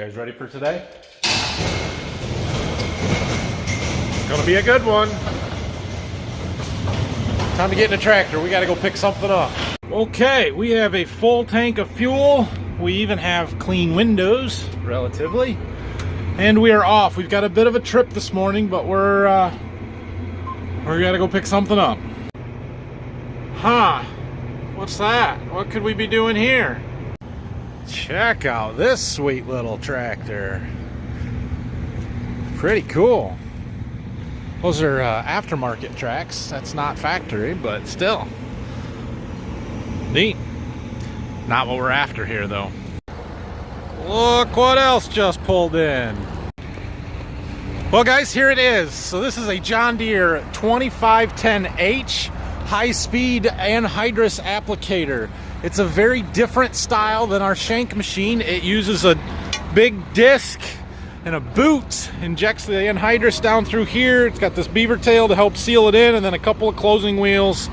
guys ready for today? It's gonna be a good one. Time to get in the tractor. We gotta go pick something up. Okay, we have a full tank of fuel. We even have clean windows, relatively. And we are off. We've got a bit of a trip this morning, but we're gotta go pick something up. Huh, what's that? What could we be doing here? Check out this sweet little tractor. Pretty cool. Those are aftermarket tracks. That's not factory, but still. Neat. Not what we're after here, though. Look what else just pulled in. Well, guys, here it is. So this is a John Deere 2510H high-speed anhydrous applicator. It's a very different style than our shank machine. It uses a big disc and a boot, injects the anhydrous down through here. It's got this beaver tail to help seal it in, and then a couple of closing wheels,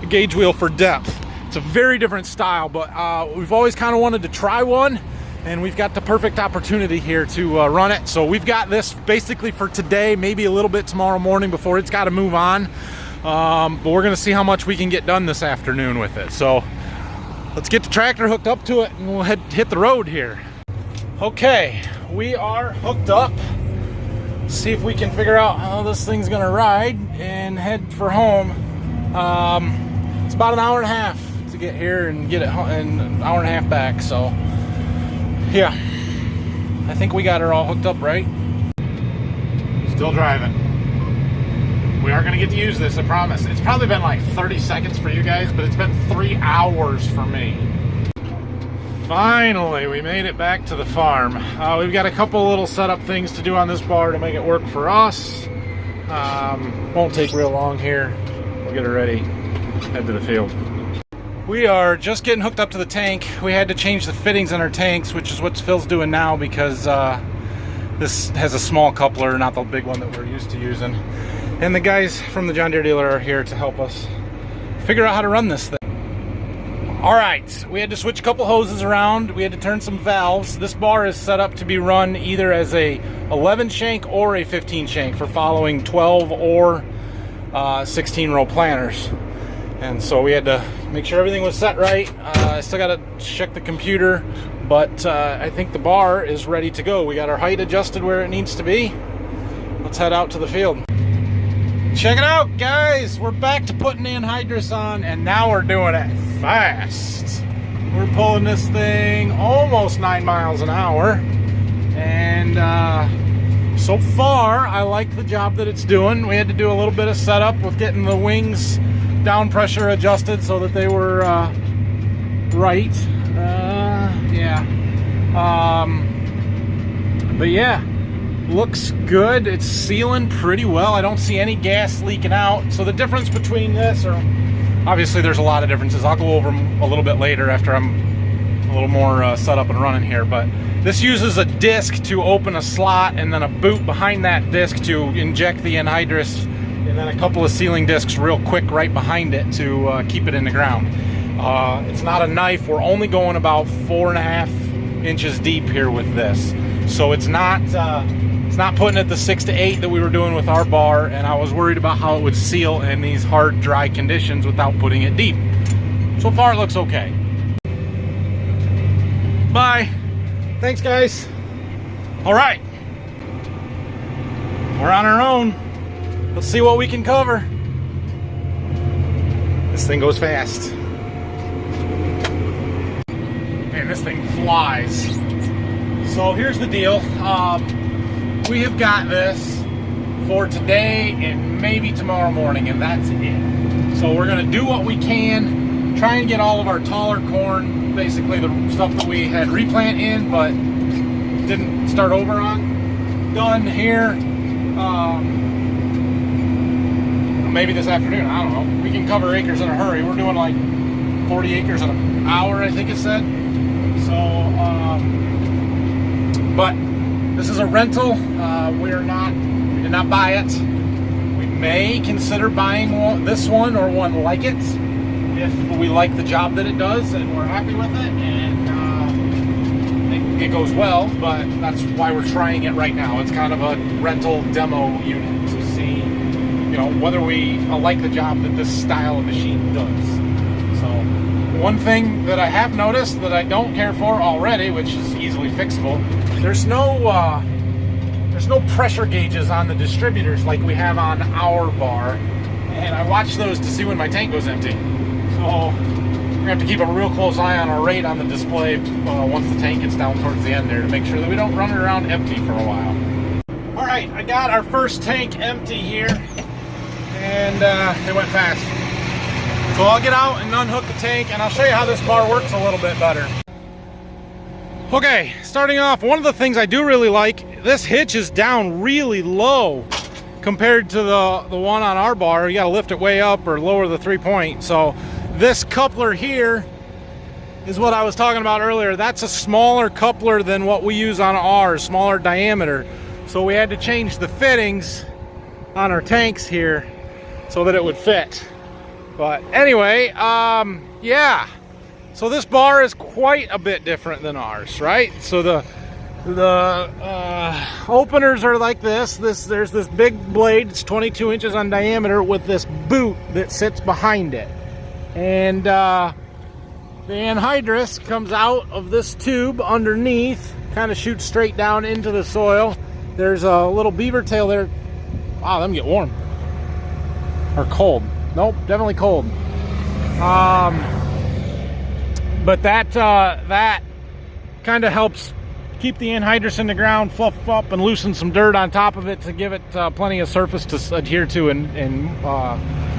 a gauge wheel for depth. It's a very different style, but we've always kind of wanted to try one, and we've got the perfect opportunity here to run it. So we've got this basically for today, maybe a little bit tomorrow morning before it's got to move on. But we're going to see how much we can get done this afternoon with it. So let's get the tractor hooked up to it and we'll hit the road here. Okay, we are hooked up. See if we can figure out how this thing's gonna ride and head for home. It's about an hour and a half to get here and get it and an hour and a half back. So yeah, I think we got her all hooked up right. Still driving. We are gonna get to use this, I promise. It's probably been like 30 seconds for you guys, but it's been 3 hours for me. Finally, we made it back to the farm. We've got a couple little setup things to do on this bar to make it work for us. Won't take real long here. We'll get it ready, head to the field. We are just getting hooked up to the tank. We had to change the fittings in our tanks, which is what Phil's doing now because this has a small coupler, not the big one that we're used to using. And the guys from the John Deere dealer are here to help us figure out how to run this thing. All right, we had to switch a couple hoses around. We had to turn some valves. This bar is set up to be run either as a 11 shank or a 15 shank for following 12 or 16 row planters. And so we had to make sure everything was set right. I still got to check the computer, but I think the bar is ready to go. We got our height adjusted where it needs to be. Let's head out to the field. Check it out, guys. We're back to putting anhydrous on, and now we're doing it fast. We're pulling this thing almost 9 miles an hour, and so far I like the job that it's doing. We had to do a little bit of setup with getting the wings down pressure adjusted so that they were right. But yeah, looks good. It's sealing pretty well. I don't see any gas leaking out. So the difference between this, or obviously there's a lot of differences. I'll go over them a little bit later after I'm a little more set up and running here. But this uses a disc to open a slot and then a boot behind that disc to inject the anhydrous, and then a couple of sealing discs real quick right behind it to keep it in the ground. It's not a knife. We're only going about 4.5 inches deep here with this. So it's not putting it the 6 to 8 that we were doing with our bar, and I was worried about how it would seal in these hard, dry conditions without putting it deep. So far, it looks okay. Bye. Thanks, guys. All right. We're on our own. Let's see what we can cover. This thing goes fast. Man, this thing flies. So here's the deal. We have got this for today and maybe tomorrow morning, and that's it. So we're gonna do what we can, try and get all of our taller corn, basically the stuff that we had replant in but didn't start over on, done here. Maybe this afternoon, I don't know. We can cover acres in a hurry. We're doing like 40 acres in an hour, I think it said. So, but this is a rental. We did not buy it. We may consider buying this one or one like it if we like the job that it does and we're happy with it. And it goes well, but that's why we're trying it right now. It's kind of a rental demo unit to see, you know, whether we like the job that this style of machine does. So one thing that I have noticed that I don't care for already, which is easily fixable, there's no pressure gauges on the distributors like we have on our bar, and I watch those to see when my tank goes empty. So we're going to have to keep a real close eye on our rate on the display once the tank gets down towards the end there to make sure that we don't run it around empty for a while. All right, I got our first tank empty here, and it went fast. So I'll get out and unhook the tank, and I'll show you how this bar works a little bit better. Okay, starting off, one of the things I do really like, this hitch is down really low compared to the one on our bar. You got to lift it way up or lower the 3-point. So this coupler here is what I was talking about earlier. That's a smaller coupler than what we use on ours, smaller diameter. So we had to change the fittings on our tanks here so that it would fit. But anyway, yeah. So this bar is quite a bit different than ours, right? So the openers are like this. There's this big blade. It's 22 inches on diameter with this boot that sits behind it. And the anhydrous comes out of this tube underneath, kind of shoots straight down into the soil. There's a little beaver tail there. Wow, them get warm. Or cold. Nope, definitely cold. But that kind of helps keep the anhydrous in the ground, fluff up, and loosen some dirt on top of it to give it plenty of surface to adhere to in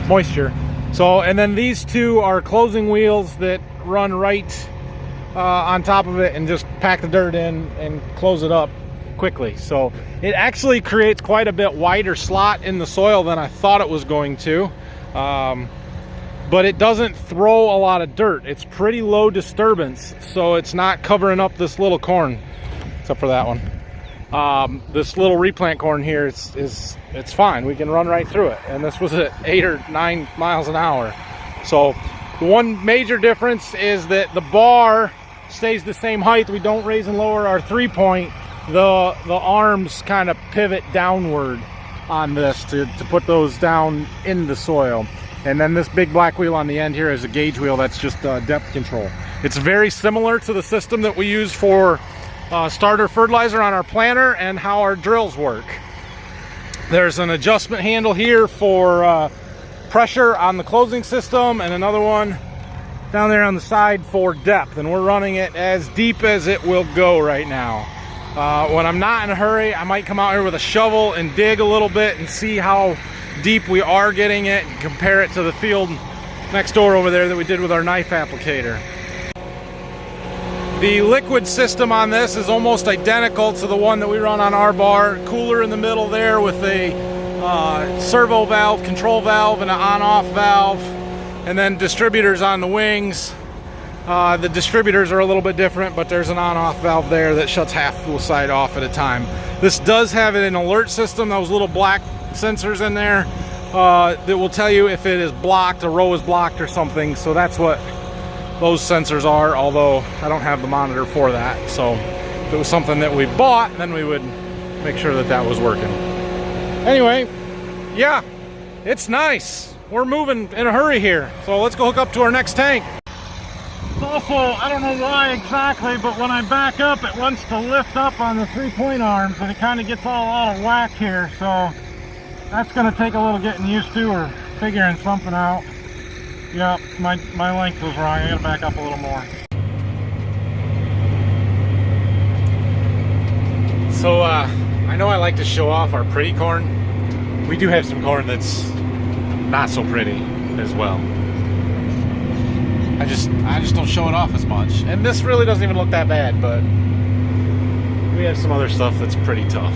moisture. So, and then these two are closing wheels that run right on top of it and just pack the dirt in and close it up quickly. So it actually creates quite a bit wider slot in the soil than I thought it was going to. But it doesn't throw a lot of dirt. It's pretty low disturbance, so it's not covering up this little corn, except for that one. This little replant corn here, it's fine. We can run right through it. And this was at 8 or 9 miles an hour. So the one major difference is that the bar stays the same height. We don't raise and lower our 3-point. The arms kind of pivot downward on this to put those down in the soil. And then this big black wheel on the end here is a gauge wheel that's just depth control. It's very similar to the system that we use for starter fertilizer on our planter and how our drills work. There's an adjustment handle here for pressure on the closing system, and another one down there on the side for depth. And we're running it as deep as it will go right now. When I'm not in a hurry, I might come out here with a shovel and dig a little bit and see how deep we are getting it and compare it to the field next door over there that we did with our knife applicator. The liquid system on this is almost identical to the one that we run on our bar. Cooler in the middle there with a servo valve, control valve, and an on-off valve, and then distributors on the wings. The distributors are a little bit different, but there's an on-off valve there that shuts half the side off at a time. This does have an alert system, those little black sensors in there that will tell you if it is blocked, a row is blocked or something. So that's what those sensors are, although I don't have the monitor for that. So if it was something that we bought, then we would make sure that that was working. Anyway, yeah, it's nice. We're moving in a hurry here. So let's go hook up to our next tank. Also, I don't know why exactly, but when I back up, it wants to lift up on the 3-point arms, and it kind of gets all out of whack here. So that's going to take a little getting used to or figuring something out. Yeah, my length was wrong. I got to back up a little more. So I know I like to show off our pretty corn. We do have some corn that's not so pretty as well. I just don't show it off as much. And this really doesn't even look that bad, but we have some other stuff that's pretty tough.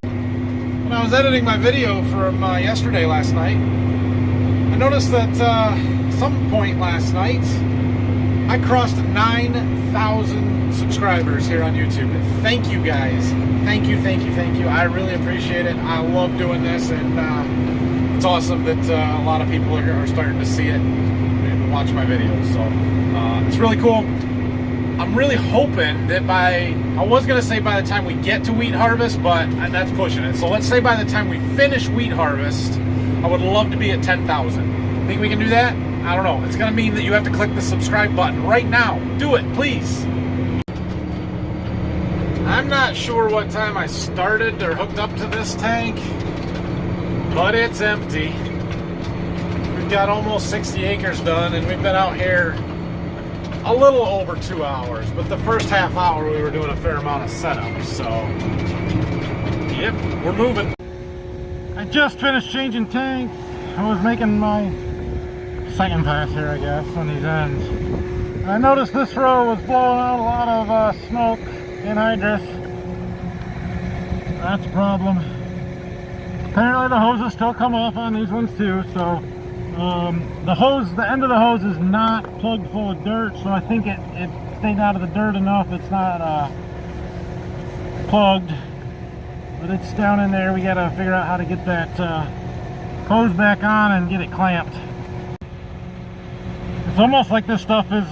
When I was editing my video from yesterday last night, I noticed that some point last night I crossed 9,000 subscribers here on YouTube. Thank you guys. Thank you. I really appreciate it. I love doing this, and it's awesome that a lot of people are starting to see it and watch my videos. So it's really cool. I'm really hoping that I was going to say by the time we get to wheat harvest, but that's pushing it. So let's say by the time we finish wheat harvest, I would love to be at 10,000. Think we can do that? I don't know. It's going to mean that you have to click the subscribe button right now. Do it, please. I'm not sure what time I started or hooked up to this tank, but it's empty. We've got almost 60 acres done, and we've been out here a little over 2 hours, but the first half hour we were doing a fair amount of setup, so yep, we're moving. I just finished changing tanks. I was making my second pass here, I guess, on these ends. I noticed this row was blowing out a lot of smoke, anhydrous. That's a problem. Apparently the hoses still come off on these ones too, so the end of the hose is not plugged full of dirt, so I think it stayed out of the dirt enough. It's not plugged, but it's down in there. We gotta figure out how to get that hose back on and get it clamped. It's almost like this stuff is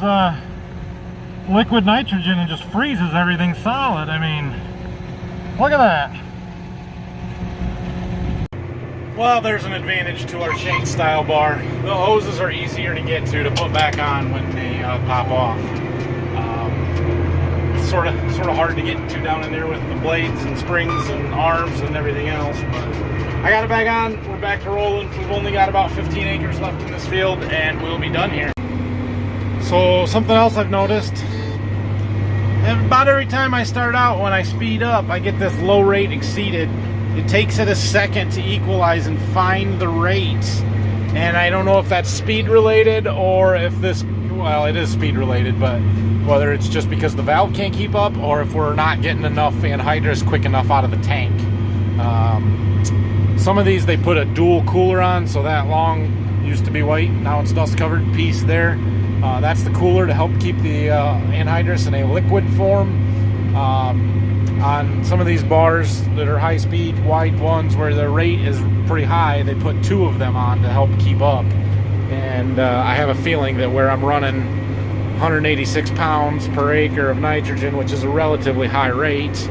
liquid nitrogen and just freezes everything solid. I mean, look at that. Well, there's an advantage to our chain style bar. The hoses are easier to get to put back on when they pop off. It's sort of hard to get to down in there with the blades and springs and arms and everything else, but I got it back on. We're back to rolling. We've only got about 15 acres left in this field, and we'll be done here. So something else I've noticed, about every time I start out, when I speed up, I get this low rate exceeded. It takes it a second to equalize and find the rate, and I don't know if that's speed related or if this, well, it is speed related, but whether it's just because the valve can't keep up or if we're not getting enough anhydrous quick enough out of the tank. Some of these they put a dual cooler on, so that long used to be white, now it's dust covered piece there. That's the cooler to help keep the anhydrous in a liquid form. On some of these bars that are high speed wide ones where the rate is pretty high, they put 2 of them on to help keep up. And I have a feeling that where I'm running 186 pounds per acre of nitrogen, which is a relatively high rate,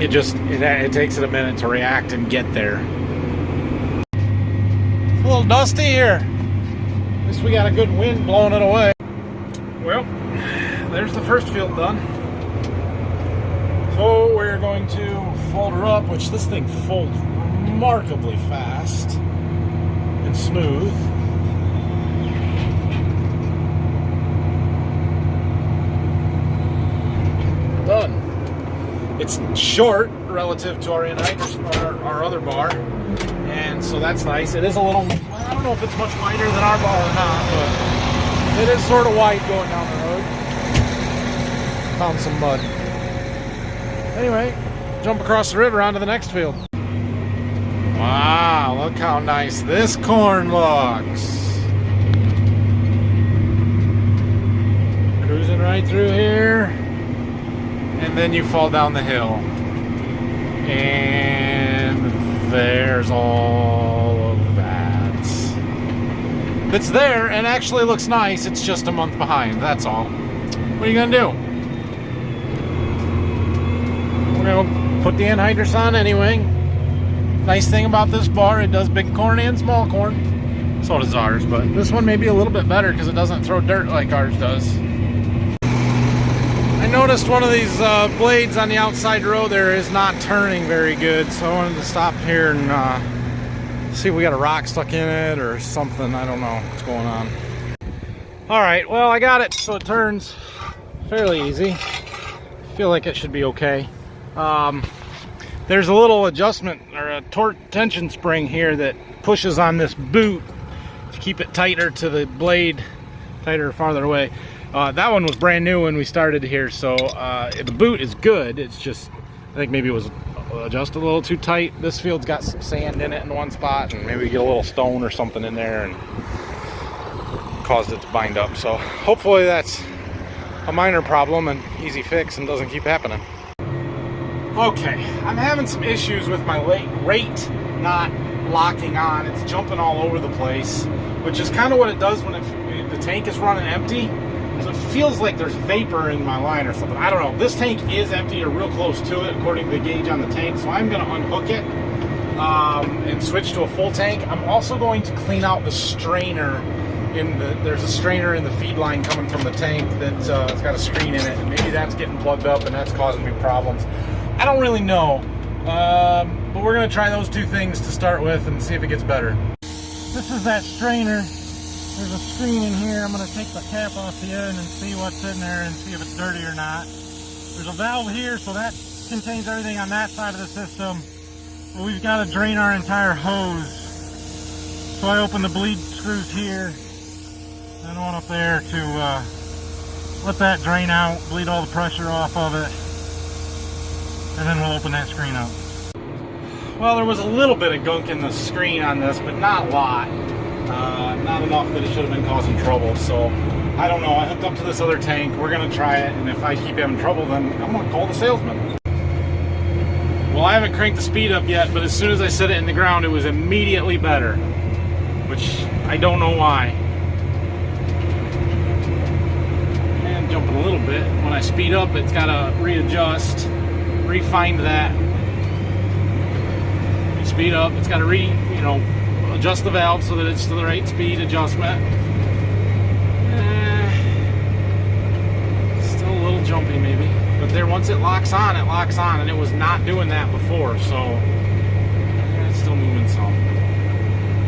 it takes it a minute to react and get there. It's a little dusty here. At least we got a good wind blowing it away. Well, there's the first field done. So we're going to fold her up, which this thing folds remarkably fast and smooth. Done. It's short relative to our anhydrous bar, our other bar, and so that's nice. It is a little, I don't know if it's much wider than our bar or not, but it is sort of wide going down the road. Found some mud. Anyway, jump across the river onto the next field. Wow, look how nice this corn looks. Cruising right through here, and then you fall down the hill. And there's all of that. It's there and actually looks nice, it's just a month behind, that's all. What are you gonna do? Put the anhydrous on anyway. Nice thing about this bar, it does big corn and small corn. So does ours, but this one may be a little bit better because it doesn't throw dirt like ours does. I noticed one of these blades on the outside row there is not turning very good, so I wanted to stop here and see if we got a rock stuck in it or something. I don't know what's going on. Alright, well, I got it so it turns fairly easy. I feel like it should be okay. There's a little adjustment or a torque tension spring here that pushes on this boot to keep it tighter to the blade, tighter farther away. That one was brand new when we started here, so the boot is good. It's just, I think maybe it was adjusted a little too tight. This field's got some sand in it in one spot, and maybe we get a little stone or something in there and caused it to bind up. So hopefully that's a minor problem and easy fix and doesn't keep happening. Okay, I'm having some issues with my rate not locking on. It's jumping all over the place, which is kind of what it does when the tank is running empty. So it feels like there's vapor in my line or something. I don't know. This tank is empty or real close to it according to the gauge on the tank. So I'm going to unhook it and switch to a full tank. I'm also going to clean out the strainer. There's a strainer in the feed line coming from the tank that's it's got a screen in it. And maybe that's getting plugged up and that's causing me problems. I don't really know. But we're going to try those two things to start with and see if it gets better. This is that strainer. There's a screen in here. I'm going to take the cap off the end and see what's in there and see if it's dirty or not. There's a valve here, so that contains everything on that side of the system. But we've got to drain our entire hose. So I open the bleed screws here and one up there to let that drain out, bleed all the pressure off of it, and then we'll open that screen up. Well, there was a little bit of gunk in the screen on this, but not a lot. Not enough that it should have been causing trouble. So I don't know. I hooked up to this other tank. We're going to try it, and if I keep having trouble, then I'm going to call the salesman. Well, I haven't cranked the speed up yet, but as soon as I set it in the ground, it was immediately better, which I don't know why. And jumping a little bit. When I speed up, it's got to readjust, refine that. Speed up, it's got to adjust the valve so that it's to the right speed adjustment. Still a little jumpy maybe, but there, once it locks on, and it was not doing that before, so it's still moving some.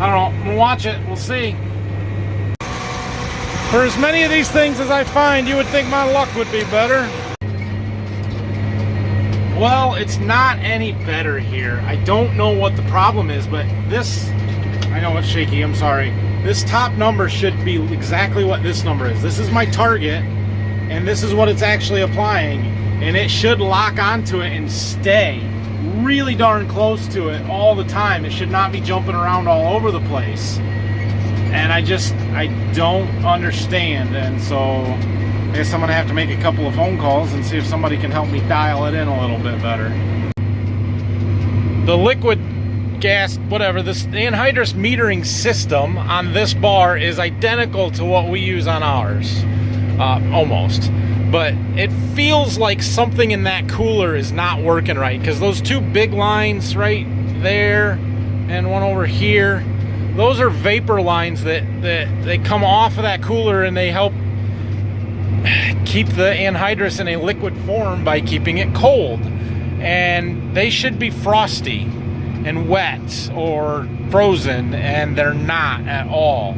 I don't know, I'm gonna watch it, we'll see. For as many of these things as I find, you would think my luck would be better. Well, it's not any better here. I don't know what the problem is, but this, I know it's shaky, I'm sorry. This top number should be exactly what this number is. This is my target, and this is what it's actually applying, and it should lock onto it and stay really darn close to it all the time. It should not be jumping around all over the place. And I don't understand, and so I guess I'm going to have to make a couple of phone calls and see if somebody can help me dial it in a little bit better. The liquid gas, whatever, the anhydrous metering system on this bar is identical to what we use on ours. Almost. But it feels like something in that cooler is not working right, because those two big lines right there and one over here, those are vapor lines that they come off of that cooler, and they help keep the anhydrous in a liquid form by keeping it cold. And they should be frosty and wet or frozen, and they're not at all,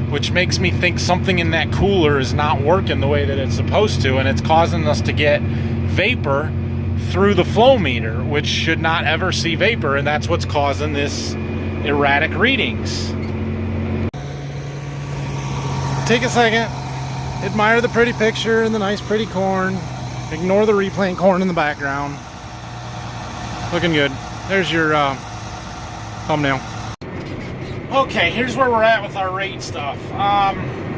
which makes me think something in that cooler is not working the way that it's supposed to, and it's causing us to get vapor through the flow meter, which should not ever see vapor, and that's what's causing this erratic readings. Take a second, admire the pretty picture and the nice pretty corn, ignore the replant corn in the background. Looking good. There's your thumbnail. Okay, here's where we're at with our rate stuff.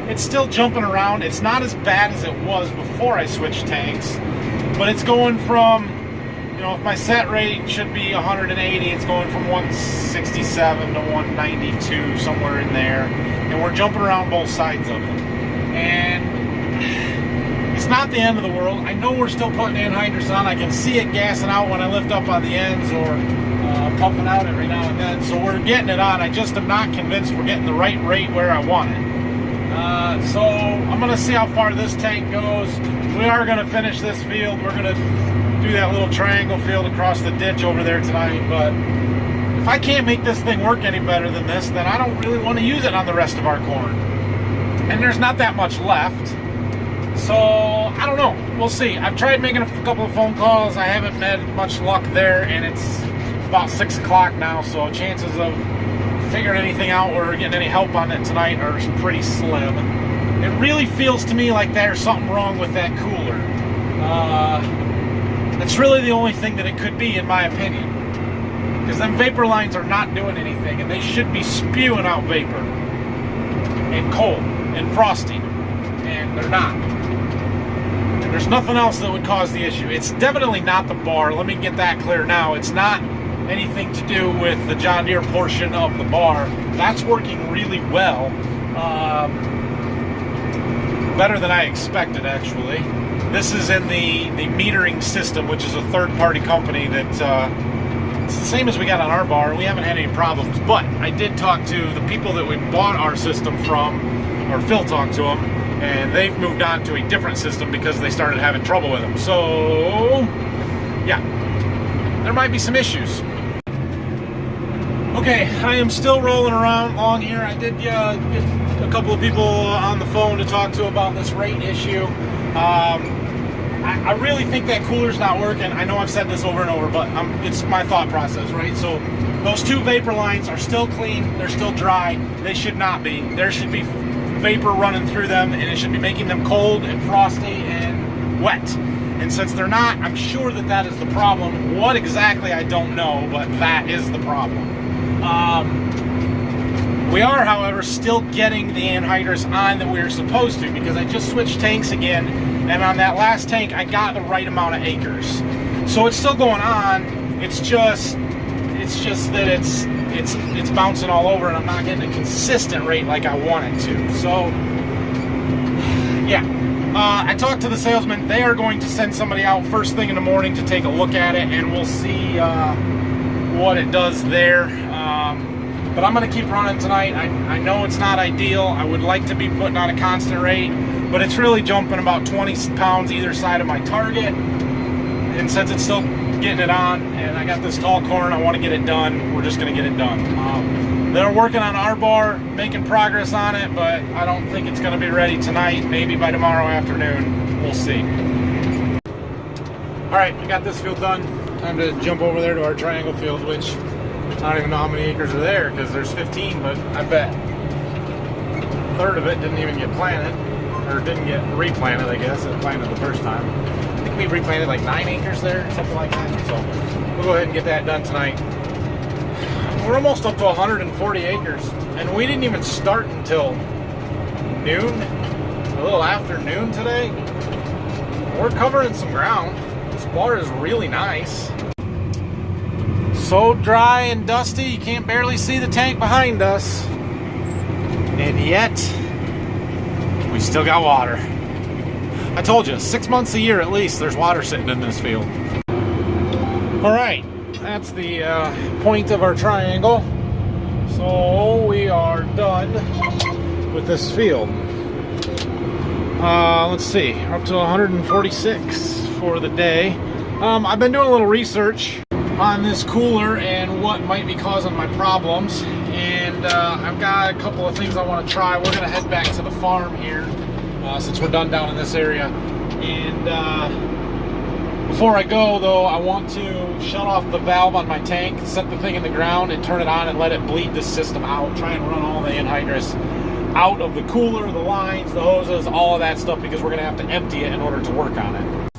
It's still jumping around. It's not as bad as it was before I switched tanks, but it's going from, if my set rate should be 180, it's going from 167 to 192, somewhere in there, and we're jumping around both sides of it. And it's not the end of the world. I know we're still putting anhydrous on. I can see it gassing out when I lift up on the ends, or pumping out every now and then. So we're getting it on. I just am not convinced we're getting the right rate where I want it. So I'm going to see how far this tank goes. We are going to finish this field. We're going to do that little triangle field across the ditch over there tonight. But if I can't make this thing work any better than this, then I don't really want to use it on the rest of our corn. And there's not that much left. So I don't know. We'll see. I've tried making a couple of phone calls. I haven't had much luck there, and it's about 6 o'clock now, so chances of figuring anything out or getting any help on it tonight are pretty slim. It really feels to me like there's something wrong with that cooler. That's really the only thing that it could be, in my opinion, because them vapor lines are not doing anything, and they should be spewing out vapor and cold and frosty, and they're not. And there's nothing else that would cause the issue. It's definitely not the bar. Let me get that clear now. It's not anything to do with the John Deere portion of the bar. That's working really well. better than I expected, actually. This is in the metering system, which is a third-party company that it's the same as we got on our bar. We haven't had any problems, but I did talk to the people that we bought our system from, or Phil talked to them, and they've moved on to a different system because they started having trouble with them. So, yeah, there might be some issues. Okay, I am still rolling around along here. I did get a couple of people on the phone to talk to about this rate issue. I really think that cooler's not working. I know I've said this over and over, but it's my thought process, right? So those two vapor lines are still clean. They're still dry. They should not be. There should be vapor running through them, and it should be making them cold and frosty and wet. And since they're not, I'm sure that that is the problem. What exactly, I don't know, but that is the problem. We are, however, still getting the anhydrous on that we were supposed to, because I just switched tanks again, and on that last tank I got the right amount of acres. So it's still going on. It's just that it's bouncing all over, and I'm not getting a consistent rate like I want it to. So yeah, I talked to the salesman. They are going to send somebody out first thing in the morning to take a look at it, and we'll see what it does there. But I'm going to keep running tonight. I know it's not ideal. I would like to be putting on a constant rate, but it's really jumping about 20 pounds either side of my target. And since it's still getting it on, and I got this tall corn, I want to get it done. We're just going to get it done. They're working on our bar, making progress on it, but I don't think it's going to be ready tonight. Maybe by tomorrow afternoon. We'll see. All right, we got this field done. Time to jump over there to our triangle field, which I don't even know how many acres are there, because there's 15, but I bet a third of it didn't even get planted, or didn't get replanted, I guess. It planted the first time. I think we replanted like 9 acres there, something like that. So we'll go ahead and get that done tonight. We're almost up to 140 acres, and we didn't even start until noon, a little after noon today. We're covering some ground. This bar is really nice. So dry and dusty, you can't barely see the tank behind us. And yet, we still got water. I told you, 6 months a year at least, there's water sitting in this field. All right, that's the point of our triangle. So we are done with this field. Let's see, we're up to 146 for the day. I've been doing a little research on this cooler and what might be causing my problems, and I've got a couple of things I want to try. We're going to head back to the farm here since we're done down in this area, and before I go though, I want to shut off the valve on my tank, set the thing in the ground and turn it on and let it bleed the system out. Try and run all the anhydrous out of the cooler, the lines, the hoses, all of that stuff, because we're going to have to empty it in order to work on it.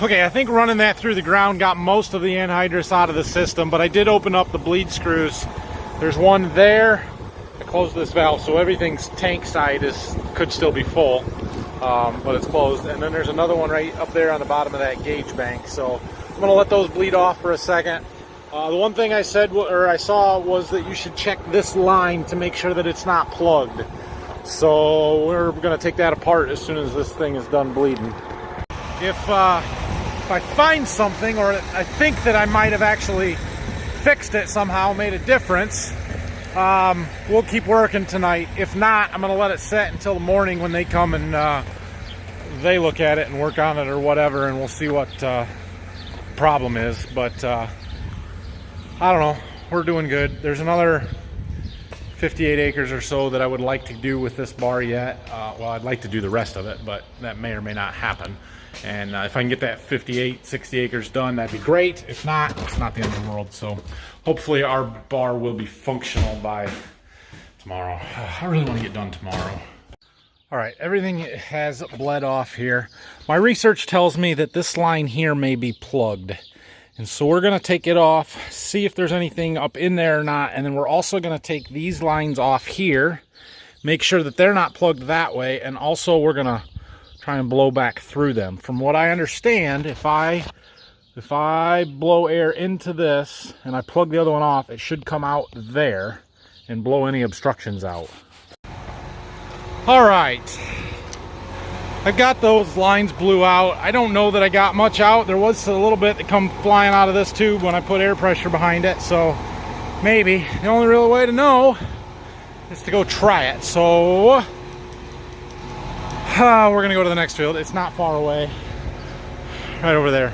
Okay, I think running that through the ground got most of the anhydrous out of the system, but I did open up the bleed screws. There's one there. I closed this valve, so everything's tank side could still be full, but it's closed. And then there's another one right up there on the bottom of that gauge bank. So I'm gonna let those bleed off for a second. The one thing I saw was that you should check this line to make sure that it's not plugged. So we're gonna take that apart as soon as this thing is done bleeding. If I find something, or I think that I might have actually fixed it somehow, made a difference, we'll keep working tonight. If not, I'm going to let it set until the morning when they come and they look at it and work on it or whatever, and we'll see what problem is. But I don't know, we're doing good. There's another 58 acres or so that I would like to do with this bar yet. Well, I'd like to do the rest of it, but that may or may not happen. And if I can get that 58, 60 acres done, that'd be great. If not, it's not the end of the world. So hopefully our bar will be functional by tomorrow. I really want to get done tomorrow. All right, everything has bled off here. My research tells me that this line here may be plugged. And so we're going to take it off, see if there's anything up in there or not. And then we're also going to take these lines off here, make sure that they're not plugged that way. And also we're going to try and blow back through them. From what I understand, if I blow air into this and I plug the other one off, it should come out there and blow any obstructions out. All right, I got those lines blew out. I don't know that I got much out. There was a little bit that come flying out of this tube when I put air pressure behind it, so maybe. The only real way to know is to go try it. So we're gonna go to the next field. It's not far away, right over there.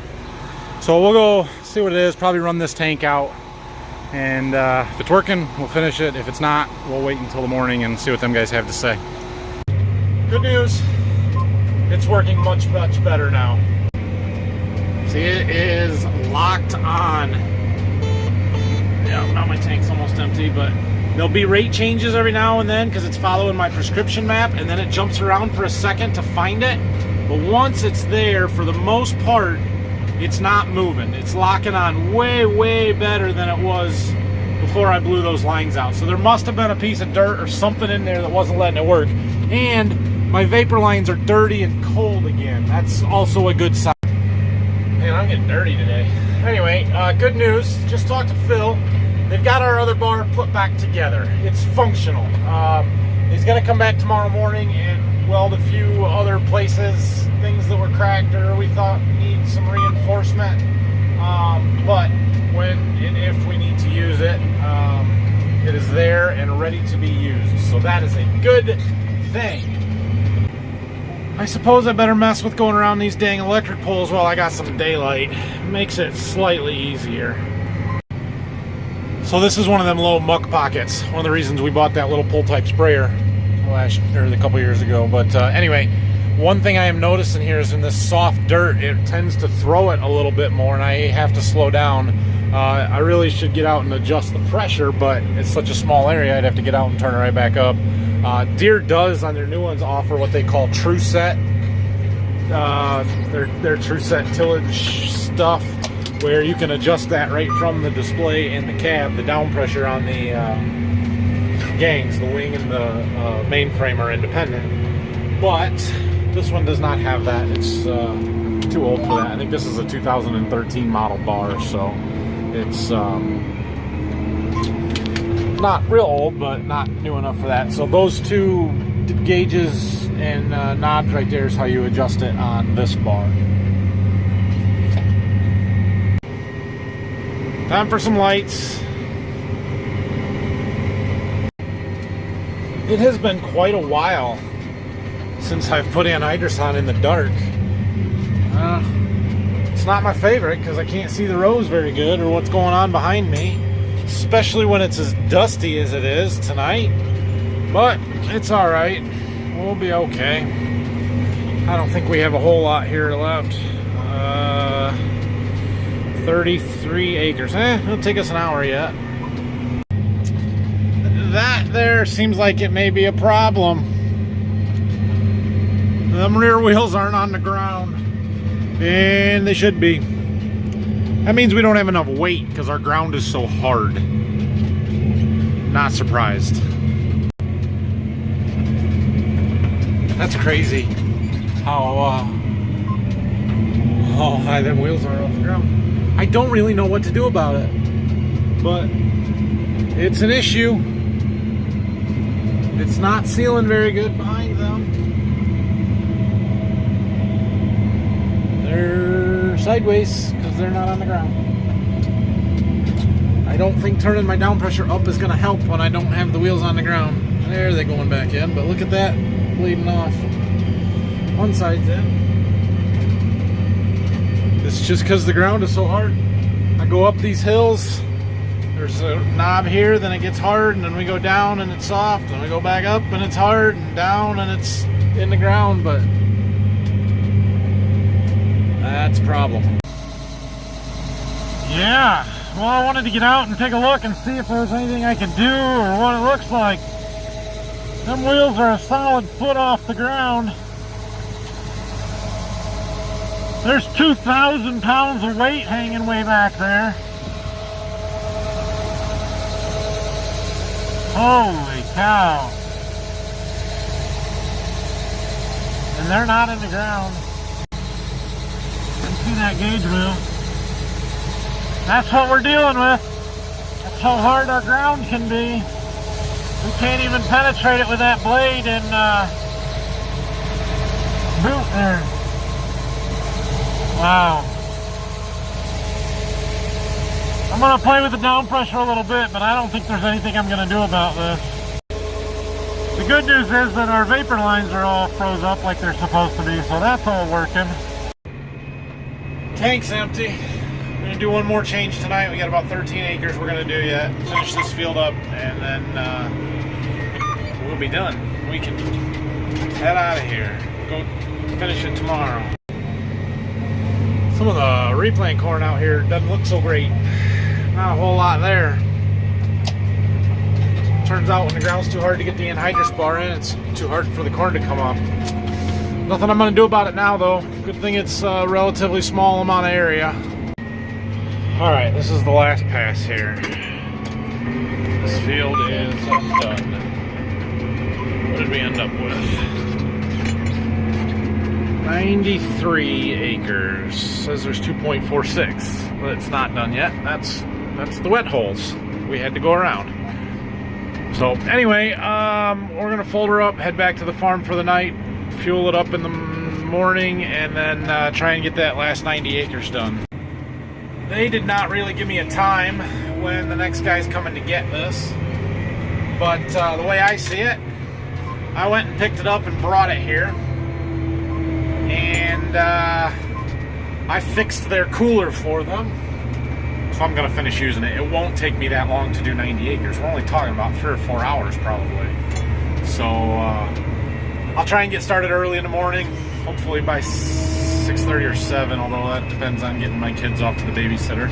So we'll go see what it is, probably run this tank out, and if it's working, we'll finish it. If it's not, we'll wait until the morning and see what them guys have to say. Good news, it's working much better now. See, it is locked on. Yeah, now my tank's almost empty, but there'll be rate changes every now and then because it's following my prescription map, and then it jumps around for a second to find it. But once it's there, for the most part, it's not moving. It's locking on way better than it was before I blew those lines out. So there must have been a piece of dirt or something in there that wasn't letting it work. And my vapor lines are dirty and cold again. That's also a good sign. Man, I'm getting dirty today. Anyway, good news. Just talked to Phil. They've got our other bar put back together. It's functional. He's going to come back tomorrow morning and weld a few other places, things that were cracked or we thought need some reinforcement. But when and if we need to use it, it is there and ready to be used. So that is a good thing. I suppose I better mess with going around these dang electric poles while I got some daylight. Makes it slightly easier. So this is one of them low muck pockets. One of the reasons we bought that little pull type sprayer a couple years ago. But anyway, one thing I am noticing here is in this soft dirt, it tends to throw it a little bit more, and I have to slow down. I really should get out and adjust the pressure, but it's such a small area, I'd have to get out and turn it right back up. Deere does, on their new ones, offer what they call True Set. Their True Set tillage stuff, where you can adjust that right from the display and the cab. The down pressure on the gangs, the wing and the main frame are independent. But this one does not have that. It's too old for that. I think this is a 2013 model bar, so it's not real old, but not new enough for that. So those two gauges and knobs right there is how you adjust it on this bar. Time for some lights. It has been quite a while since I've put Anhydrous on in the dark. It's not my favorite because I can't see the rows very good or what's going on behind me, especially when it's as dusty as it is tonight. But it's all right. We'll be okay. I don't think we have a whole lot here left. 33 acres. It'll take us an hour yet. That there seems like it may be a problem. Them rear wheels aren't on the ground, and they should be. That means we don't have enough weight because our ground is so hard. Not surprised. That's crazy how high them wheels are off the ground. I don't really know what to do about it, but it's an issue. It's not sealing very good behind them. They're sideways because they're not on the ground. I don't think turning my down pressure up is going to help when I don't have the wheels on the ground. There they're going back in, but look at that, bleeding off. One side's in. It's just because the ground is so hard. I go up these hills, there's a knob here, then it gets hard, and then we go down and it's soft, and we go back up and it's hard, and down and it's in the ground, but that's a problem. Yeah, well, I wanted to get out and take a look and see if there was anything I could do or what it looks like. Them wheels are a solid foot off the ground. There's 2,000 pounds of weight hanging way back there. Holy cow. And they're not in the ground. You can see that gauge wheel. That's what we're dealing with. That's how hard our ground can be. We can't even penetrate it with that blade and boot there. Wow. I'm going to play with the down pressure a little bit, but I don't think there's anything I'm going to do about this. The good news is that our vapor lines are all froze up like they're supposed to be, so that's all working. Tank's empty. We're going to do one more change tonight. We got about 13 acres we're going to do yet. Finish this field up, and then we'll be done. We can head out of here. Go finish it tomorrow. Some of the replant corn out here doesn't look so great. Not a whole lot there. Turns out when the ground's too hard to get the anhydrous bar in, it's too hard for the corn to come up. Nothing I'm going to do about it now, though. Good thing it's a relatively small amount of area. Alright, this is the last pass here. This field is done. What did we end up with? 93 acres. Says there's 2.46. But it's not done yet. That's the wet holes we had to go around. So anyway, we're gonna fold her up, head back to the farm for the night, fuel it up in the morning, and then try and get that last 90 acres done. They did not really give me a time when the next guy's coming to get this, but the way I see it, I went and picked it up and brought it here, and I fixed their cooler for them. So I'm going to finish using it. It won't take me that long to do 90 acres. We're only talking about 3 or 4 hours probably. So I'll try and get started early in the morning, hopefully by 6:30 or 7, although that depends on getting my kids off to the babysitter.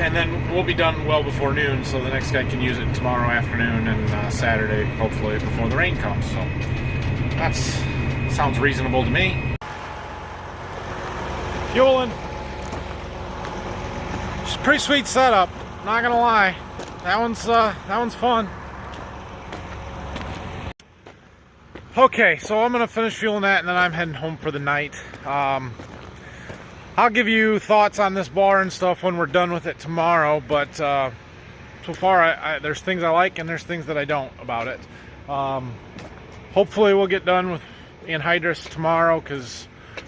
And then we'll be done well before noon, so the next guy can use it tomorrow afternoon and Saturday, hopefully, before the rain comes. So that sounds reasonable to me. Fueling. It's a pretty sweet setup, not gonna lie. That one's fun. Okay, so I'm gonna finish fueling that, and then I'm heading home for the night. I'll give you thoughts on this bar and stuff when we're done with it tomorrow, but so far there's things I like and there's things that I don't about it. Hopefully we'll get done with anhydrous tomorrow, because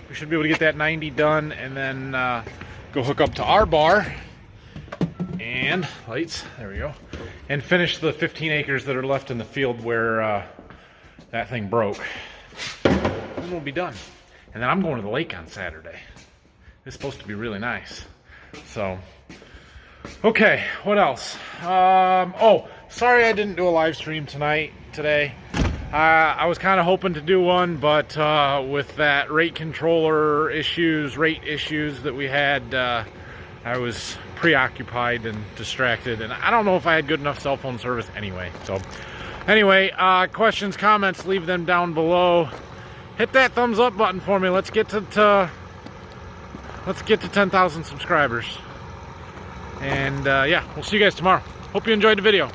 we should be able to get that 90 done, and then go hook up to our bar and lights, there we go, and finish the 15 acres that are left in the field where that thing broke. Then we'll be done. And then I'm going to the lake on Saturday. It's supposed to be really nice. So, okay, what else? Oh, sorry I didn't do a live stream today. I was kind of hoping to do one, but with that rate issues that we had, I was preoccupied and distracted, and I don't know if I had good enough cell phone service anyway. So anyway, questions, comments, leave them down below. Hit that thumbs up button for me. Let's get to 10,000 subscribers. And yeah, we'll see you guys tomorrow. Hope you enjoyed the video.